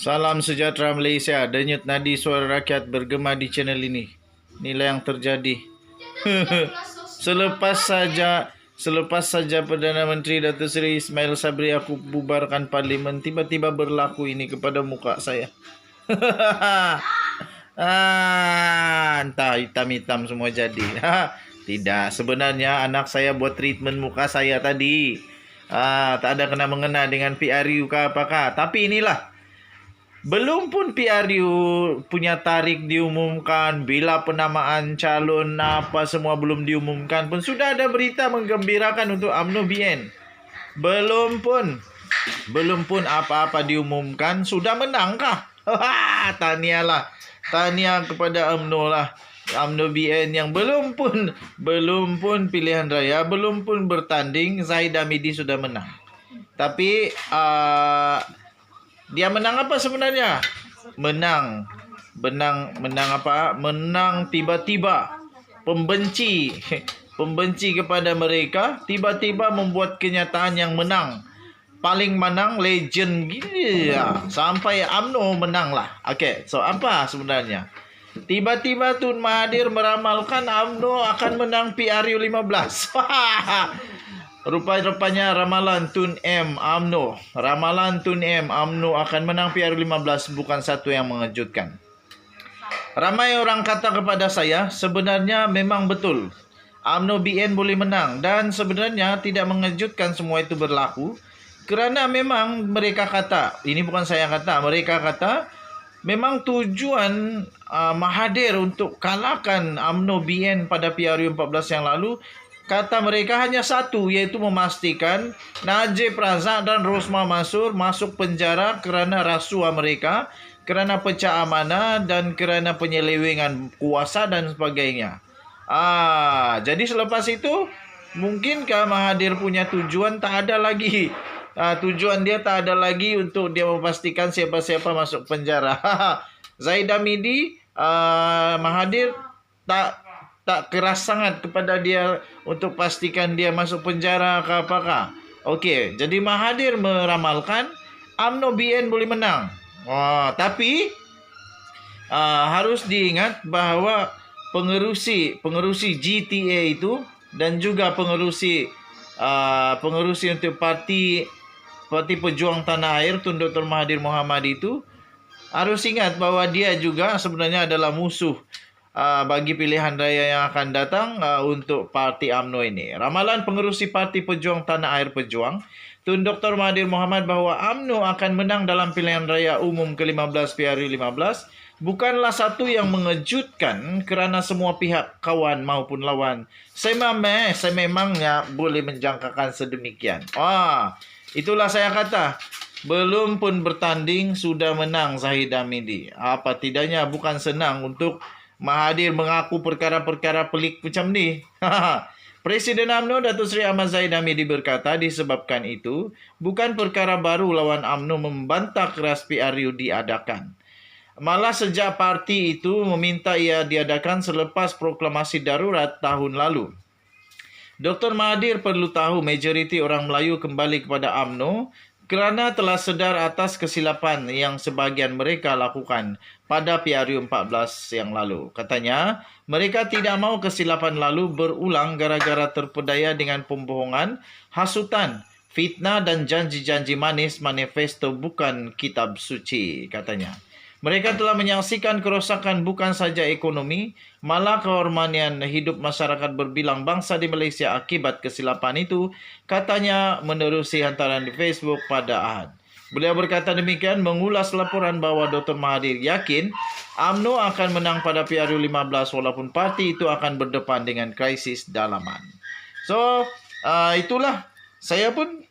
Salam sejahtera Malaysia. Denyut nadi suara rakyat bergema di channel ini. Inilah yang terjadi. Selepas saja Perdana Menteri Datuk Seri Ismail Sabri aku bubarkan parlimen, tiba-tiba berlaku ini kepada muka saya. Entah hitam-hitam semua jadi. Tidak, sebenarnya anak saya buat treatment muka saya tadi. Tak ada kena mengena dengan PRU ke apakah. Tapi inilah, belum pun PRU punya tarikh diumumkan, bila penamaan calon apa semua belum diumumkan pun sudah ada berita menggembirakan untuk UMNO BN. Belum pun apa-apa diumumkan sudah menangkah. Tahniah lah. Tahniah kepada UMNO lah. UMNO BN yang belum pun pilihan raya, belum pun bertanding, Zahid Hamidi sudah menang. Tapi dia menang apa sebenarnya? Menang apa? Menang tiba-tiba. Pembenci kepada mereka tiba-tiba membuat kenyataan yang menang. Paling menang legend gini ya. Sampai UMNO menang lah. Okey, so apa sebenarnya? Tiba-tiba Tun Mahathir meramalkan UMNO akan menang PRU 15. Rupanya ramalan Tun M UMNO. Ramalan Tun M UMNO akan menang PRU 15 bukan satu yang mengejutkan. Ramai orang kata kepada saya, sebenarnya memang betul UMNO BN boleh menang, dan sebenarnya tidak mengejutkan semua itu berlaku kerana memang mereka kata, ini bukan saya kata, mereka kata memang tujuan Mahathir untuk kalahkan UMNO BN pada PRU 14 yang lalu, kata mereka hanya satu, iaitu memastikan Najib Razak dan Rosmah Mansur masuk penjara kerana rasuah mereka, kerana pecah amanah dan kerana penyelewengan kuasa dan sebagainya. Jadi selepas itu, mungkinkah Mahathir punya tujuan tak ada lagi? Tujuan dia tak ada lagi untuk dia memastikan siapa-siapa masuk penjara. Zahid Hamidi, Mahathir tak keras sangat kepada dia untuk pastikan dia masuk penjara ke apakah. Okey, jadi Mahathir meramalkan UMNO BN boleh menang. Tapi harus diingat bahawa pengerusi GTA itu dan juga pengerusi untuk parti Pejuang Tanah Air Tun Dr. Mahathir Mohamad itu harus ingat bahawa dia juga sebenarnya adalah musuh bagi pilihan raya yang akan datang untuk parti UMNO ini. Ramalan pengerusi Parti Pejuang Tanah Air Pejuang, Tun Dr. Mahathir Mohamad, bahawa UMNO akan menang dalam pilihan raya umum ke-15 PRU 15 bukanlah satu yang mengejutkan kerana semua pihak kawan maupun lawan saya memangnya boleh menjangkakan sedemikian. Itulah saya kata, belum pun bertanding sudah menang Zahid Hamidi. Apa tidaknya bukan senang untuk Mahathir mengaku perkara-perkara pelik macam ni. Presiden UMNO Datuk Seri Ahmad Zahid Hamidi berkata disebabkan itu bukan perkara baru lawan UMNO membantah keras PRU diadakan. Malah sejak parti itu meminta ia diadakan selepas proklamasi darurat tahun lalu. Dr. Mahathir perlu tahu majoriti orang Melayu kembali kepada UMNO kerana telah sedar atas kesilapan yang sebahagian mereka lakukan pada PRU 14 yang lalu. Katanya, mereka tidak mahu kesilapan lalu berulang gara-gara terpedaya dengan pembohongan, hasutan, fitnah dan janji-janji manis manifesto bukan kitab suci, katanya. Mereka telah menyaksikan kerosakan bukan saja ekonomi, malah kehormatan hidup masyarakat berbilang bangsa di Malaysia akibat kesilapan itu, katanya menerusi hantaran di Facebook pada Ahad. Beliau berkata demikian mengulas laporan bahawa Dr. Mahathir yakin UMNO akan menang pada PRU 15 walaupun parti itu akan berdepan dengan krisis dalaman. So, itulah. Saya pun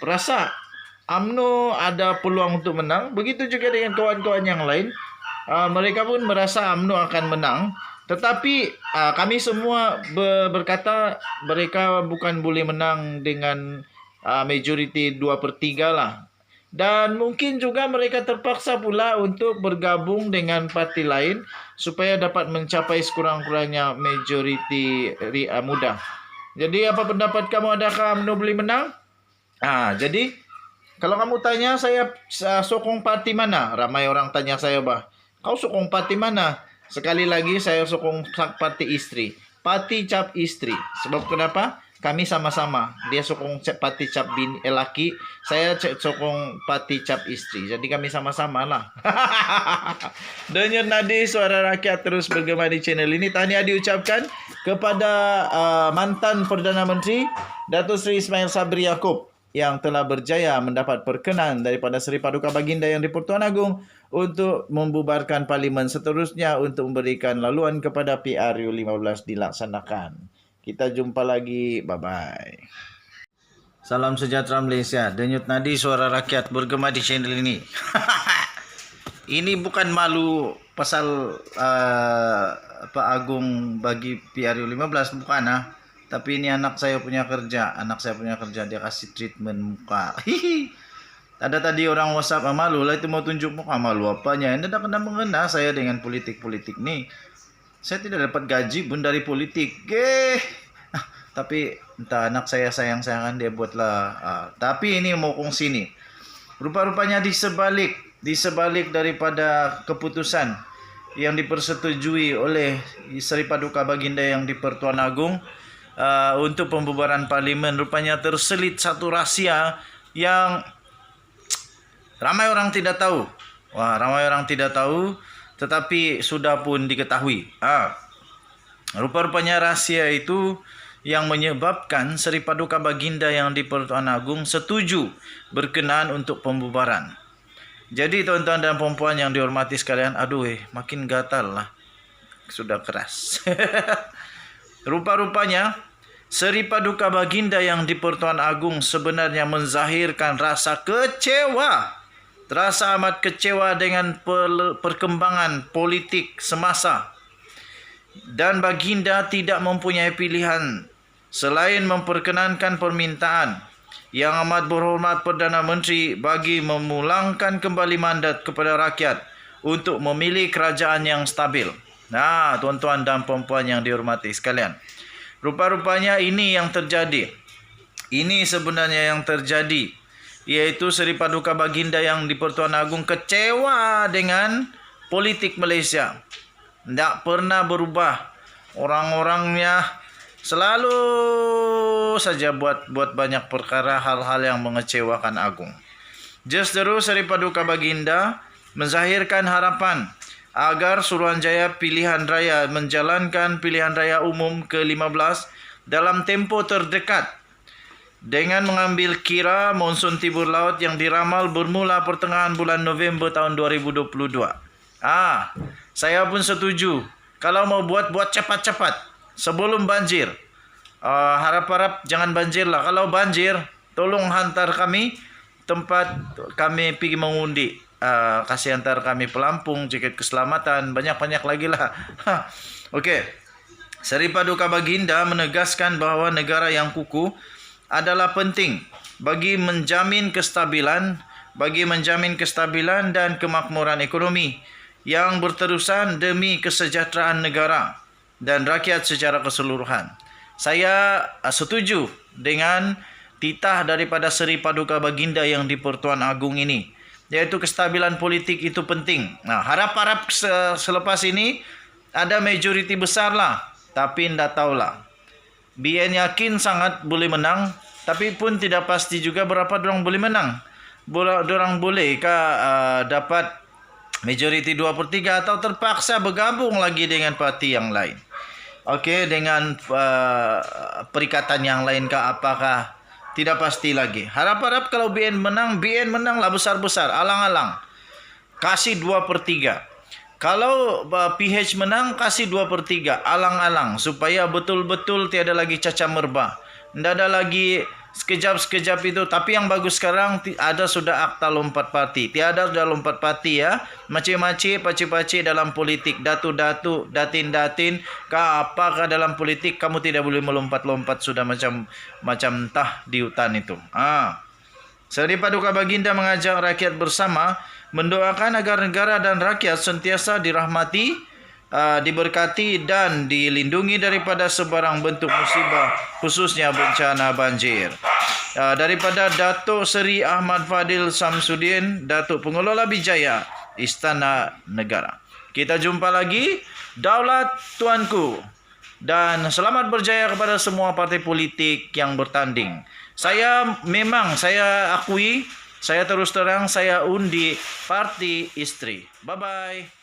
rasa UMNO ada peluang untuk menang. Begitu juga dengan kawan-kawan yang lain. Mereka pun merasa UMNO akan menang. Tetapi kami semua berkata mereka bukan boleh menang dengan majoriti 2/3 lah. Dan mungkin juga mereka terpaksa pula untuk bergabung dengan parti lain supaya dapat mencapai sekurang-kurangnya majoriti mudah. Jadi apa pendapat kamu, adakah UMNO boleh menang? Jadi Kalau kamu tanya saya sokong parti mana? Ramai orang tanya saya, bah. Kau sokong parti mana? Sekali lagi saya sokong parti istri. Parti cap istri. Sebab kenapa? Kami sama-sama. Dia sokong parti cap laki, saya sokong parti cap istri. Jadi kami sama-sama lah. Denyut nadi suara rakyat terus bergema di channel ini. Tahniah diucapkan kepada mantan Perdana Menteri Datuk Seri Ismail Sabri Yaakob yang telah berjaya mendapat perkenan daripada Seri Paduka Baginda Yang di-Pertuan Agong untuk membubarkan parlimen, seterusnya untuk memberikan laluan kepada PRU 15 dilaksanakan. Kita jumpa lagi. Bye-bye. Salam sejahtera Malaysia. Denyut nadi suara rakyat bergema di channel ini. Ini bukan malu pasal Pak Agong bagi PRU 15, bukan ah. Tapi ini anak saya punya kerja. Dia kasih treatment muka. Ada tadi orang WhatsApp, malu lah itu mau tunjuk muka. Malu apanya? Anda tak kena mengena saya dengan politik-politik nih. Saya tidak dapat gaji pun dari politik. Tapi entah anak saya sayang-sayangan dia buatlah. Tapi ini mau kongsi nih. Rupa-rupanya di sebalik daripada keputusan yang dipersetujui oleh Seri Paduka Baginda Yang di-Pertuan Agong untuk pembubaran parlimen, rupanya terselit satu rahsia yang ramai orang tidak tahu. Tetapi sudah pun diketahui. Rupa-rupanya rahasia itu yang menyebabkan Seri Paduka Baginda Yang di-Pertuan Agong setuju berkenan untuk pembubaran. Jadi tuan-tuan dan puan-puan yang dihormati sekalian, makin gatal lah. Sudah keras. Rupa-rupanya Seri Paduka Baginda Yang di-Pertuan Agong sebenarnya menzahirkan rasa kecewa. Terasa amat kecewa dengan perkembangan politik semasa. Dan Baginda tidak mempunyai pilihan selain memperkenankan permintaan yang amat berhormat Perdana Menteri bagi memulangkan kembali mandat kepada rakyat untuk memilih kerajaan yang stabil. Nah, tuan-tuan dan puan-puan yang dihormati sekalian. Rupa-rupanya ini yang terjadi. Ini sebenarnya yang terjadi. Yaitu Seri Paduka Baginda Yang di-Pertuan Agong kecewa dengan politik Malaysia. Tidak pernah berubah. Orang-orangnya selalu saja buat banyak perkara, hal-hal yang mengecewakan Agong. Justru Seri Paduka Baginda menzahirkan harapan agar Suruhanjaya Pilihan Raya menjalankan pilihan raya umum ke-15 dalam tempo terdekat dengan mengambil kira monsun timur laut yang diramal bermula pertengahan bulan November tahun 2022. Saya pun setuju. Kalau mau buat cepat-cepat sebelum banjir. Harap-harap jangan banjir lah. Kalau banjir, tolong hantar kami tempat kami pergi mengundi. Kasih hantar kami pelampung, jaket keselamatan, banyak-banyak lagi lah. Okey. Seri Paduka Baginda menegaskan bahawa negara yang kukuh adalah penting bagi menjamin kestabilan dan kemakmuran ekonomi yang berterusan demi kesejahteraan negara dan rakyat secara keseluruhan. Saya setuju dengan titah daripada Seri Paduka Baginda Yang di-Pertuan Agong ini, yaitu kestabilan politik itu penting. Harap-harap selepas ini ada majoriti besar lah, tapi tidak tahulah. BN yakin sangat boleh menang, tapi pun tidak pasti juga berapa dorang boleh menang. Dorang bolehkah dapat majoriti 2/3 atau terpaksa bergabung lagi dengan parti yang lain. Okey, dengan perikatan yang lain apakah tidak pasti lagi. Harap-harap kalau BN menang lah besar-besar, alang-alang. Kasih 2/3. Kalau PH menang, kasih 2/3, alang-alang, supaya betul-betul tiada lagi caca merbah. Tidak ada lagi sekejap-sekejap itu. Tapi yang bagus sekarang ada sudah akta lompat parti. Tiada sudah lompat parti ya. Macam-macam, paci-paci dalam politik. Datu-datu, datin-datin. Apakah dalam politik kamu tidak boleh melompat-lompat sudah macam entah di hutan itu. Seri Paduka Baginda mengajak rakyat bersama mendoakan agar negara dan rakyat sentiasa dirahmati diberkati dan dilindungi daripada sebarang bentuk musibah, khususnya bencana banjir. Daripada Datuk Seri Ahmad Fadil Samsudin, Datuk Pengelola Bijaya, Istana Negara. Kita jumpa lagi. Daulat Tuanku. Dan selamat berjaya kepada semua parti politik yang bertanding. Saya akui, saya terus terang saya undi Parti Isteri. Bye-bye.